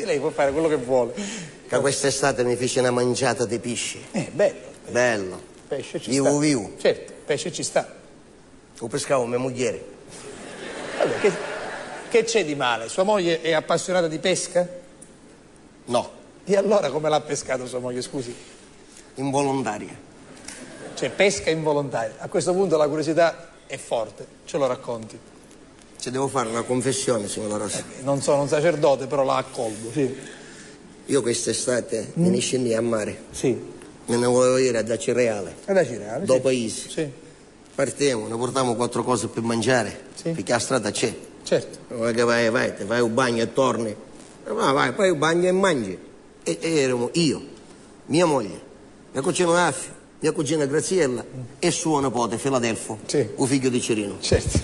Lei può fare quello che vuole. Che quest'estate mi fece una mangiata di pesce. Bello. Bello. Pesce ci Vivo sta. vivo. Certo, pesce ci sta. Lo pescavo mia moglie. Vabbè, che c'è di male? Sua moglie è appassionata di pesca? No, E allora come l'ha pescato sua moglie, scusi? involontaria. Cioè pesca involontaria. A questo punto la curiosità è forte, ce lo racconti. Ci devo fare una confessione, signora Rossi. Non sono un sacerdote, però la accolgo, sì. Io quest'estate me ne scendi a mare. Sì. Me ne volevo ir ad Acireale. È da Cireale, Do sì. paesi. Sì, Partiamo, ne portiamo 4 cose per mangiare. Sì. Perché la strada c'è. certo. Non è che vai, ti fai un bagno e torni. Vai, fai un bagno e mangi. E eravamo io, mia moglie, mia cugina Affio, mia cugina Graziella e suo nipote Filadelfo, Sì. il figlio di Cirino. Certo.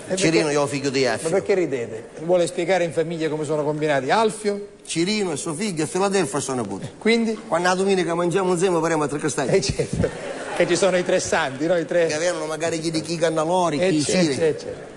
E Cirino perché- è il figlio di Ma Affio. perché ridete? Vuole spiegare in famiglia come sono combinati Alfio? Cirino e suo figlio e Filadelfo e suo nipote. Quindi? Quando la domenica mangiamo insieme faremo a tre castagni. Certo, che ci sono i tre santi, no? I tre... Che avevano magari chi di chi cannalori, chi certo, Ciri. certo.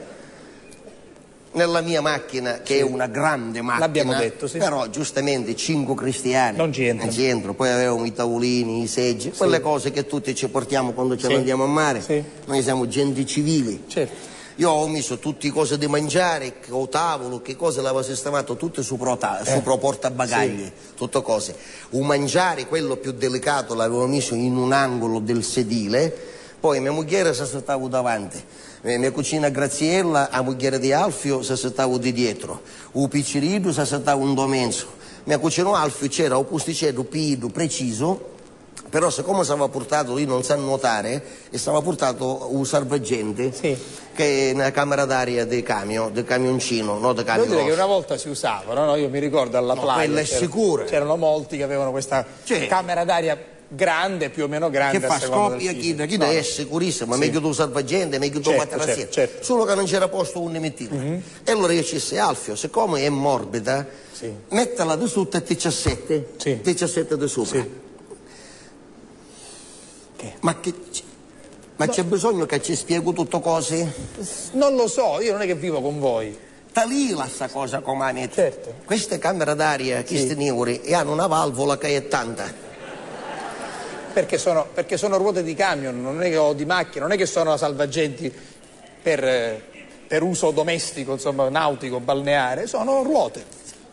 Nella mia macchina, che è una grande macchina, L'abbiamo detto, sì. però giustamente 5 cristiani Non ci entrano. Non ci entrano. Poi avevamo i tavolini, i seggi, quelle cose che tutti ci portiamo quando ce ne andiamo a mare. Sì. Noi siamo gente civili. Certo. Io ho messo tutte cose di mangiare, o tavolo, che cose l'avevo sistemato, tutte sopra portabagagli, tutte cose. Un mangiare, quello più delicato, l'avevo messo in un angolo del sedile, poi mia moglie si aspettava davanti. Mia cugina Graziella, la moglie di Alfio, si aspettava di dietro. Un piccerino si aspettava un domenzo. Mia cugina Alfio c'era un posticetto pido, preciso, però siccome stava portato, lui non sa nuotare, e stava portato un salvagente, Sì. che è nella camera d'aria del camioncino, no del Devo camion dire che grosso. una volta si usavano, no? Io mi ricordo alla playa. quella è sicura. C'erano molti che avevano questa Cioè, camera d'aria grande, più o meno grande. Che a fa seconda scoppia del chi tipo. è sicurissimo, Sì. meglio tu salvagente, meglio tu Certo, materassiere. certo. Solo che non c'era posto un nemettino. E allora io ci disse, Alfio, siccome è morbida, Sì. mettila di sotto a 17, Sì. 17 di sopra. Sì. Che? Ma c'è bisogno che ci spiego tutto cose? Non lo so, io non è che vivo con voi. Talila sta cosa come metti. Certo. Queste camere d'aria, questi neuri, e hanno una valvola che è tanta. Perché sono ruote di camion, non è che ho di macchina, non è che sono salvagenti per uso domestico, insomma, nautico, balneare, sono ruote,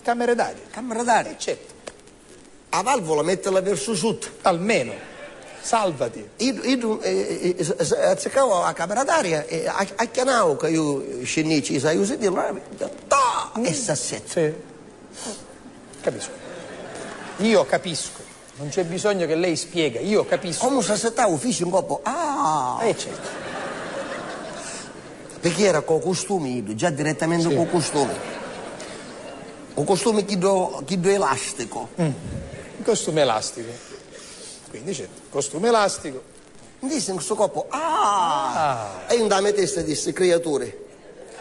camere d'aria. Camera d'aria. Certo, La valvola mettila verso sud. almeno, salvati. Io cercavo la camera d'aria e a chiamavo che io scendici, sai, io sentivo, e s'assetta. Sì. Capisco. Io capisco. Non c'è bisogno che lei spiega, io capisco. Come si assettava ufficio un po', Certo. perché era con costumi, già direttamente Sì. con costumi. Un costume chiedo elastico. Il costume elastico. Quindi c'è costume elastico. Mi disse in questo corpo, e io da me testa disse, creature,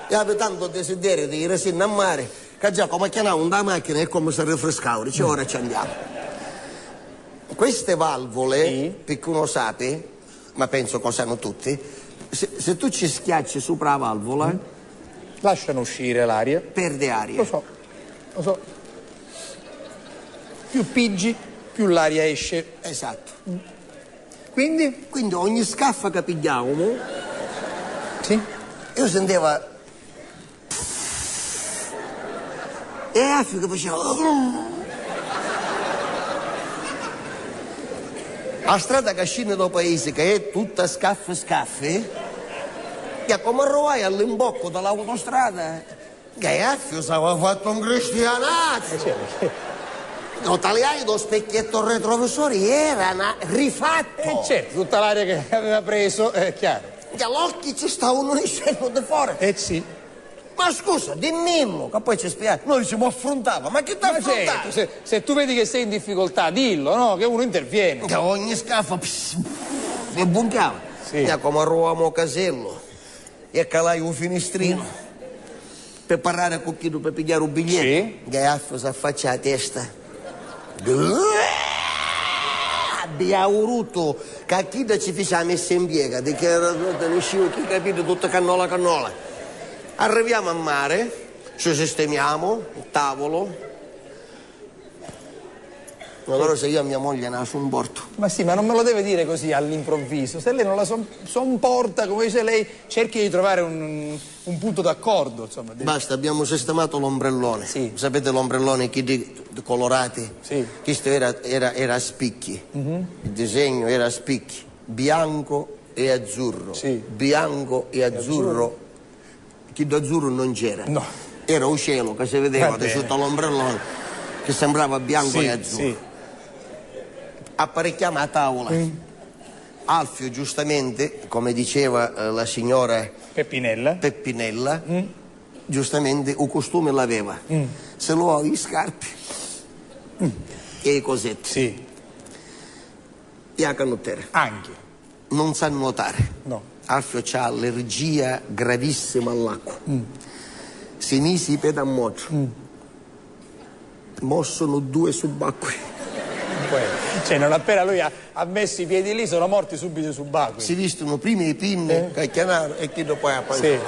io avevo tanto desiderio di ir a mare, che già come chiamavo da macchina è come se rinfrescava, dice ora ci andiamo. Queste valvole, Sì. perché uno sa, ma penso che lo sanno tutti, se tu ci schiacci sopra la valvola, Lasciano uscire l'aria. perde aria. Lo so. Più piggi, più l'aria esce. Esatto. Quindi? Quindi ogni scaffa che pigliavamo, Sì. io sentivo e Affio che faceva la strada che scende dal paese, che è tutta scaffe, che come arrivai all'imbocco dell'autostrada, che Affio stava fatto un cristianato. No, tagliai lo specchietto retrovisore era rifatto. Certo, tutta l'aria che aveva preso, è chiaro. Che gli occhi ci stavano uscendo di fuori. Sì. Ma scusa, dimmelo, che poi ci spiega. Noi ci affrontava, ma che ti Ma affrontava? certo, se tu vedi che sei in difficoltà, dillo, no? Che uno interviene. Che ogni scaffa mi bunchiava. Sì. E come arrivavamo a casello, e calai un finestrino per parlare con chi per pigliare un biglietto. Sì. Che Affio si affaccia la testa. Abbiamo voluto che a chi ci fece la messa in piega, di che era uscivo chi capito tutta cannola. Arriviamo a mare, ci sistemiamo, il tavolo. Allora se io a mia moglie ne supporto. Ma sì, ma non me lo deve dire così all'improvviso. Se lei non la sopporta, come dice lei, cerchi di trovare un punto d'accordo, insomma. Basta, abbiamo sistemato l'ombrellone. Sì. Sapete l'ombrellone colorati? Sì. Questo era a spicchi. Il disegno era a spicchi. Bianco e azzurro. Sì. Bianco e azzurro. Chi d'azzurro non c'era. No. Era un cielo che si vedeva sotto l'ombrellone che sembrava bianco Sì, e azzurro. sì. Apparecchiamo a tavola. Alfio giustamente, come diceva la signora Peppinella. giustamente il costume l'aveva. Se lo ha gli scarpe e i cosetti. Sì. E la canottiera. Anche. Non sa nuotare. No. Alfio ha allergia gravissima all'acqua. Si mise i piedi a mocio. Mo sono 2 subacquei. Cioè, non appena lui ha messo i piedi lì, sono morti subito i subacquei. Si vistono prima i pinne, cacchianaro, e chi dopo ha Sì.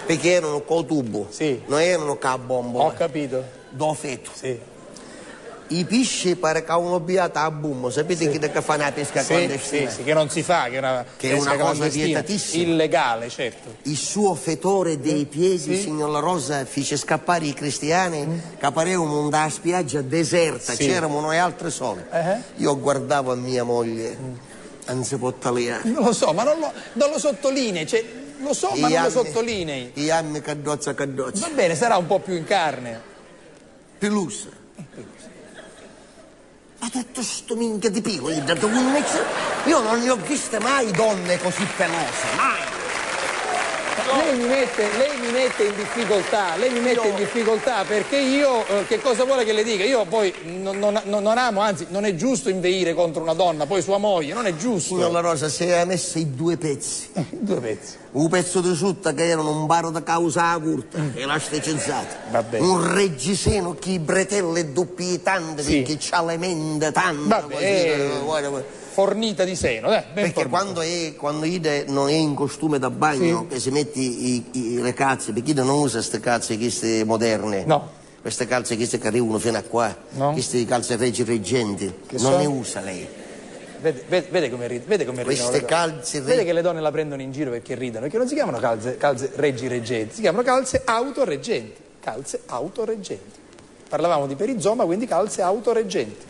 Perché erano col tubo, Sì. non erano con la bombola. Ho capito. Do feto. Sì. I pesci pare che hanno obbligato a boom, sapete chi che fa una pesca Sì, clandestina? sì, che non si fa, che è una Che è una pesca cosa clandestina, vietatissima. illegale, certo. Il suo fetore dei piedi, signor La Rosa, fece scappare i cristiani che parevano da spiaggia deserta, Sì. c'erano noi altre sole. Io guardavo a mia moglie, non si può tagliare. Non lo so, ma non lo sottolinei, cioè, lo so, ma non lo sottolinei. I anni caddozza. Va bene, sarà un po' più in carne. Pelusa. Ma tutto sto minchia di pilo, io non ne ho viste mai donne così pelose, mai. Lei mi mette in difficoltà, perché io, che cosa vuole che le dica? Io poi non amo, anzi non è giusto inveire contro una donna, poi sua moglie, non è giusto. Signor La Rosa, si è messo i 2 pezzi. 2 pezzi. Un pezzo di sutta che erano un baro da causa curta, elasticizzato. Va bene. Un reggiseno che i bretelle doppi tante, Sì. perché c'ha le mente tante. Vabbè, fornita di seno, ben Perché fornita. quando Ide non è in costume da bagno, che si mette le calze, perché Ide non usa queste calze queste moderne. No. Queste calze queste che arrivano fino a qua, No. queste calze reggenti, non sono? ne usa lei. Vede come ridono. Queste calze Vede che le donne la prendono in giro perché ridono, perché non si chiamano calze reggenti, si chiamano calze autoreggenti. Calze autoreggenti. Parlavamo di perizoma, quindi calze autoreggenti.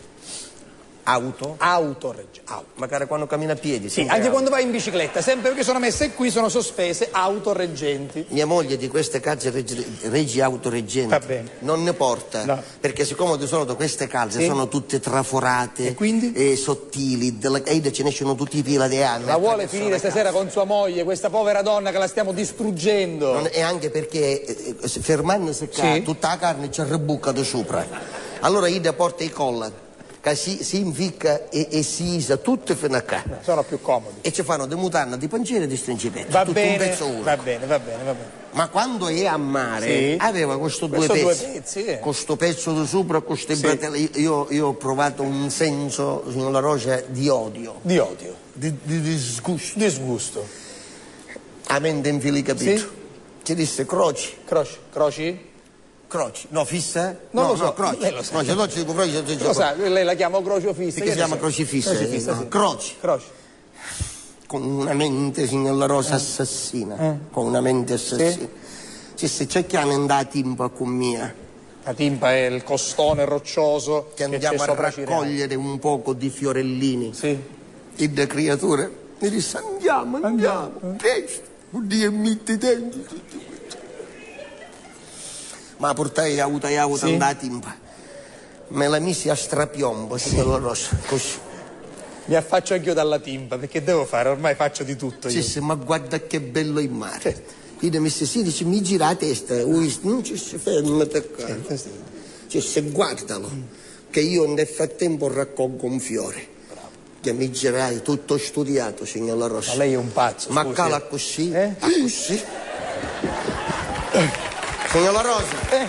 Autoreggenti. Magari quando cammina a piedi. Sì, anche quando vai in bicicletta, sempre perché sono messe qui, sono sospese, autoreggenti. Mia moglie di queste calze reggi autoreggenti Va bene. non ne porta, No. perché siccome di solito queste calze sono tutte traforate E quindi? e sottili, e ce ne escono tutti i pila di anni. La vuole finire stasera con sua moglie, questa povera donna che la stiamo distruggendo. E anche perché fermandosi qua, Sì. tutta la carne ci arrebucca da sopra. Allora Ida porta i collar che si inficca e si isa tutte fino a qua. Sono più comodi. E ci fanno di mutanna, di panciere e di stringipetti. Va tutto bene, un pezzo unico. va bene. Ma quando è a mare Sì. aveva questo due Questo due pezzi, pezzi, questo pezzo di sopra, queste Sì. bretelle. Io ho provato un senso, signor La Rosa, di odio, Di odio. di disgusto. Disgusto. A mente infili capito. Sì. Ci disse croci. Croci? Croci. No, fissa? Non lo so, croci. lei lo sa. No, se no ci dico croci. Lo sa, lei la chiama crocio fissa. Perché si chiama crocifissa? Crocifissa, No, sì. croci. Croci. Con una mente, signor La Rosa, assassina. Con una mente assassina. Ci se cerchiamo andare a timpa con mia. La timpa è il costone roccioso Che c'è andiamo a sopra Cireale. raccogliere un poco di fiorellini. Sì. E da creatura mi disse andiamo. Presto. Oddio, metti i denti. Ma portai auto Sì. andare a timpa. Me la misi a strapiombo, signor La Rosa, così. Mi affaccio anch'io dalla timpa, perché devo fare? Ormai faccio di tutto io. Sì, ma guarda che bello il mare. Certo. Io mi disse, dice, mi gira la testa, non ci si ferma qua. Disse, guardalo, che io nel frattempo raccolgo un fiore. Che mi girai tutto studiato, signor La Rosa. Ma lei è un pazzo, Ma scusi. cala così, Eh? così. Signor La Rosa,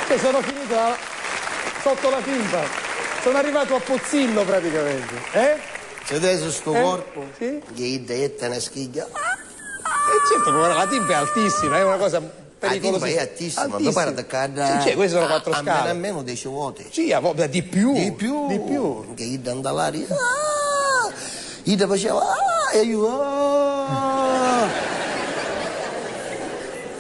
Che sono finito sotto la timpa. Sono arrivato a Pozzillo praticamente. se adesso sto corpo, Sì? gli detta una schiglia. certo, la timba è altissima, è una cosa pericolosa. La timba è altissima, mi pare che cada... Sì, queste sono 4 scale. Almeno 10 volte. Sì, di più. Di più. Di più. Che io andavo all'aria, io faceva, e io,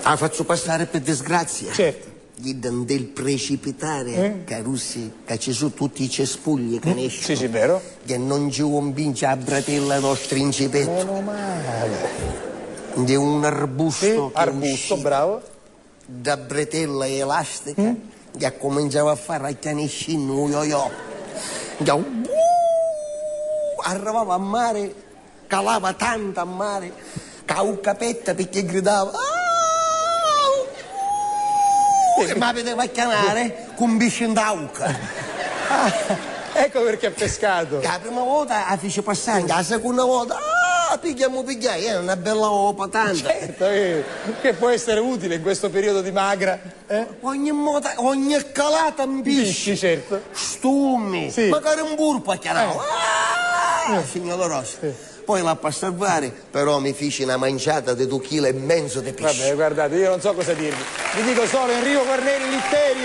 la faccio passare per disgrazia. Certo. Gli danno del precipitare, che russi, che ci sono tutti i cespugli che ne escono. Sì, sì, vero. Che non ci convince a bratella nostra in cipetto. Meno male. Di un arbusto. Sì, che arbusto, uscì bravo. da bretella elastica, che cominciava a fare il canescino, yo-yo. Arrivava a mare, calava tanto a mare, che un capetta perché gridava. E mi vedeva chiamare con bisci d'auca. Ecco perché ha pescato. La prima volta la fece passare, la seconda volta, pigliamo, è una bella opa tanta. Certo, che può essere utile in questo periodo di magra. Ogni calata in bisci. Certo. Stumi, sì. magari un burpo a chiamare. Signora Rosa. Sì. Poi l'ha a salvare, però mi fece una manciata di 2,5 kg di pesce. Vabbè, guardate, io non so cosa dirvi. Vi dico solo Enrico Guarneri Litteri.